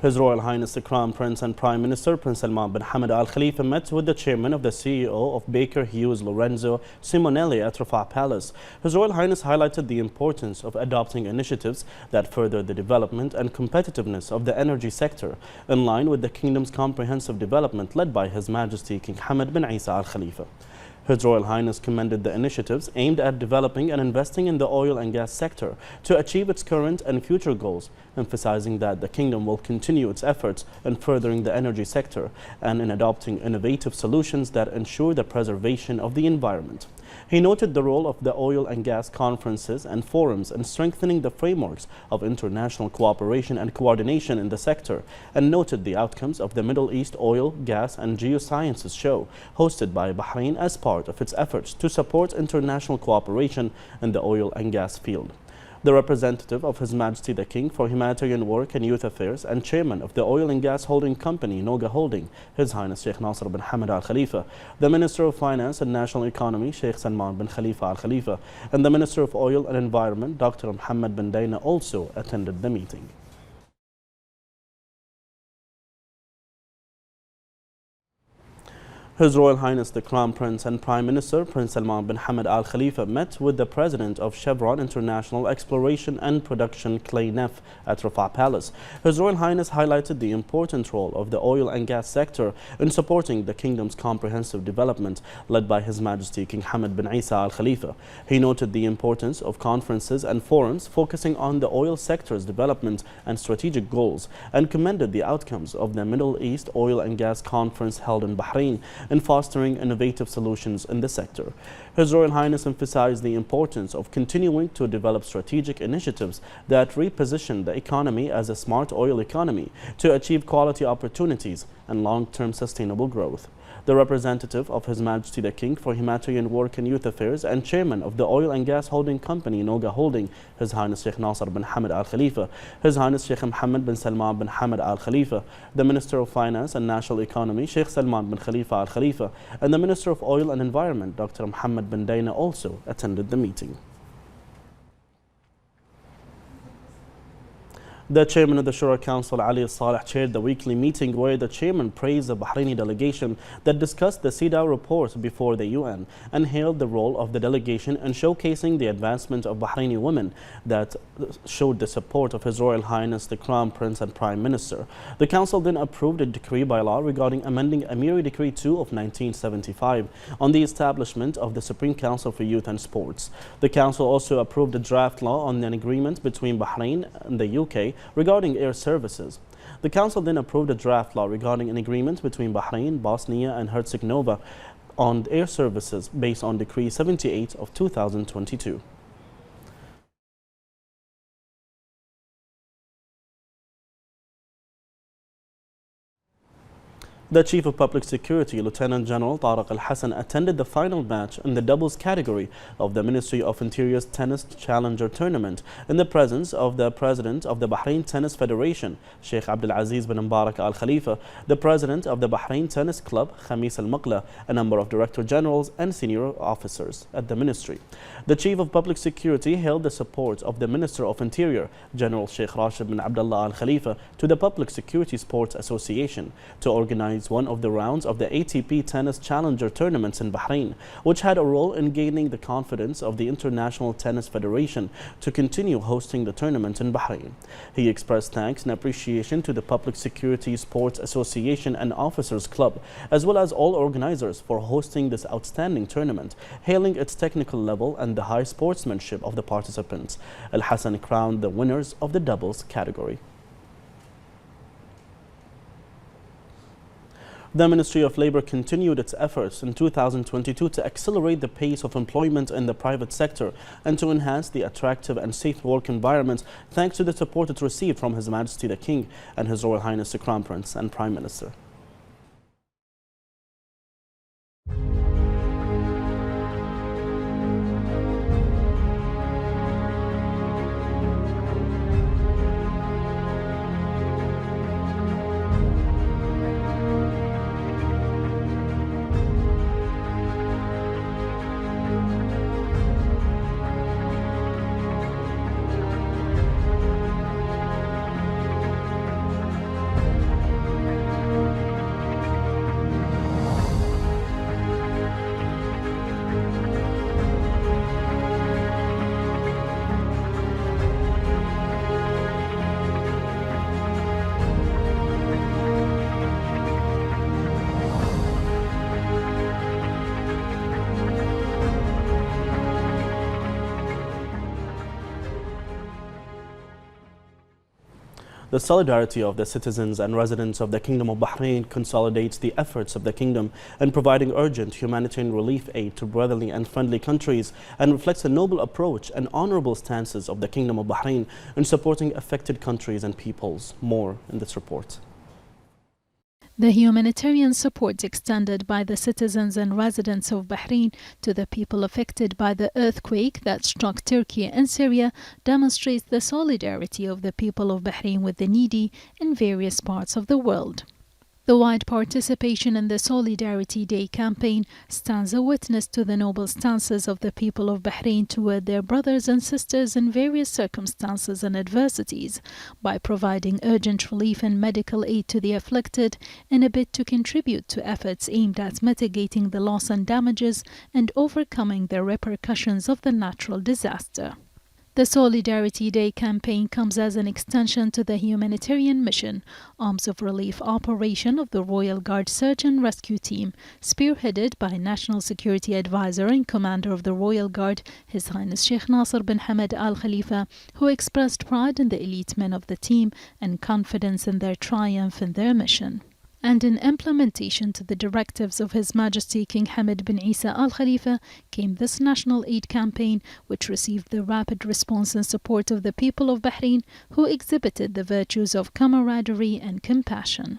His Royal Highness the Crown Prince and Prime Minister Prince Salman bin Hamad Al Khalifa met with the chairman of the CEO of Baker Hughes Lorenzo Simonelli at Rafah Palace. His Royal Highness highlighted the importance of adopting initiatives that further the development and competitiveness of the energy sector, in line with the kingdom's comprehensive development led by His Majesty King Hamad bin Isa Al Khalifa. His Royal Highness commended the initiatives aimed at developing and investing in the oil and gas sector to achieve its current and future goals, emphasizing that the kingdom will continue its efforts in furthering the energy sector and in adopting innovative solutions that ensure the preservation of the environment. He noted the role of the oil and gas conferences and forums in strengthening the frameworks of international cooperation and coordination in the sector, and noted the outcomes of the Middle East Oil, Gas and Geosciences Show hosted by Bahrain as part of its efforts to support international cooperation in the oil and gas field. The representative of His Majesty the King for Humanitarian Work and Youth Affairs and chairman of the Oil and Gas Holding Company, Noga Holding, His Highness Sheikh Nasser bin Hamad Al Khalifa, the Minister of Finance and National Economy, Sheikh Salman bin Khalifa Al Khalifa, and the Minister of Oil and Environment, Dr. Mohammed bin Daina, also attended the meeting. His Royal Highness the Crown Prince and Prime Minister Prince Salman bin Hamad Al Khalifa met with the President of Chevron International Exploration and Production CLEINEF at Rafah Palace. His Royal Highness highlighted the important role of the oil and gas sector in supporting the kingdom's comprehensive development led by His Majesty King Hamad bin Isa Al Khalifa. He noted the importance of conferences and forums focusing on the oil sector's development and strategic goals, and commended the outcomes of the Middle East Oil and Gas Conference held in Bahrain in fostering innovative solutions in the sector. His Royal Highness emphasized the importance of continuing to develop strategic initiatives that reposition the economy as a smart oil economy to achieve quality opportunities and long-term sustainable growth. The representative of His Majesty the King for Humanitarian Work and Youth Affairs and chairman of the Oil and Gas Holding Company, Noga Holding, His Highness Sheikh Nasser bin Hamad Al Khalifa, His Highness Sheikh Mohammed bin Salman bin Hamad Al Khalifa, the Minister of Finance and National Economy, Sheikh Salman bin Khalifa Al Khalifa, and the Minister of Oil and Environment, Dr. Mohammed bin Daina, also attended the meeting. The chairman of the Shura Council, Ali Saleh, chaired the weekly meeting where the chairman praised the Bahraini delegation that discussed the CEDAW report before the UN and hailed the role of the delegation in showcasing the advancement of Bahraini women that showed the support of His Royal Highness the Crown Prince and Prime Minister. The council then approved a decree by law regarding amending Amiri Decree 2 of 1975 on the establishment of the Supreme Council for Youth and Sports. The council also approved a draft law on an agreement between Bahrain and the UK regarding air services. The council then approved a draft law regarding an agreement between Bahrain, Bosnia and Herzegovina on air services based on Decree 78 of 2022. The Chief of Public Security, Lieutenant General Tariq Al-Hassan, attended the final match in the doubles category of the Ministry of Interior's Tennis Challenger Tournament in the presence of the President of the Bahrain Tennis Federation, Sheikh Abdul Aziz bin Mbarak Al Khalifa, the President of the Bahrain Tennis Club, Khamis Al Maqla, a number of Director Generals and senior officers at the Ministry. The Chief of Public Security hailed the support of the Minister of Interior, General Sheikh Rashid bin Abdullah Al Khalifa, to the Public Security Sports Association to organize one of the rounds of the ATP Tennis Challenger tournaments in Bahrain, which had a role in gaining the confidence of the International Tennis Federation to continue hosting the tournament in Bahrain. He expressed thanks and appreciation to the Public Security Sports Association and Officers Club, as well as all organizers for hosting this outstanding tournament, hailing its technical level and the high sportsmanship of the participants. Al-Hassan crowned the winners of the doubles category. The Ministry of Labour continued its efforts in 2022 to accelerate the pace of employment in the private sector and to enhance the attractive and safe work environment thanks to the support it received from His Majesty the King and His Royal Highness the Crown Prince and Prime Minister. The solidarity of the citizens and residents of the Kingdom of Bahrain consolidates the efforts of the Kingdom in providing urgent humanitarian relief aid to brotherly and friendly countries, and reflects a noble approach and honorable stances of the Kingdom of Bahrain in supporting affected countries and peoples. More in this report. The humanitarian support extended by the citizens and residents of Bahrain to the people affected by the earthquake that struck Turkey and Syria demonstrates the solidarity of the people of Bahrain with the needy in various parts of the world. The wide participation in the Solidarity Day campaign stands a witness to the noble stances of the people of Bahrain toward their brothers and sisters in various circumstances and adversities, by providing urgent relief and medical aid to the afflicted in a bid to contribute to efforts aimed at mitigating the loss and damages and overcoming the repercussions of the natural disaster. The Solidarity Day campaign comes as an extension to the humanitarian mission, Arms of Relief operation of the Royal Guard Search and Rescue Team, spearheaded by National Security Advisor and Commander of the Royal Guard, His Highness Sheikh Nasser bin Hamad Al Khalifa, who expressed pride in the elite men of the team and confidence in their triumph in their mission. And in implementation to the directives of His Majesty King Hamad bin Isa Al Khalifa came this national aid campaign, which received the rapid response and support of the people of Bahrain, who exhibited the virtues of camaraderie and compassion.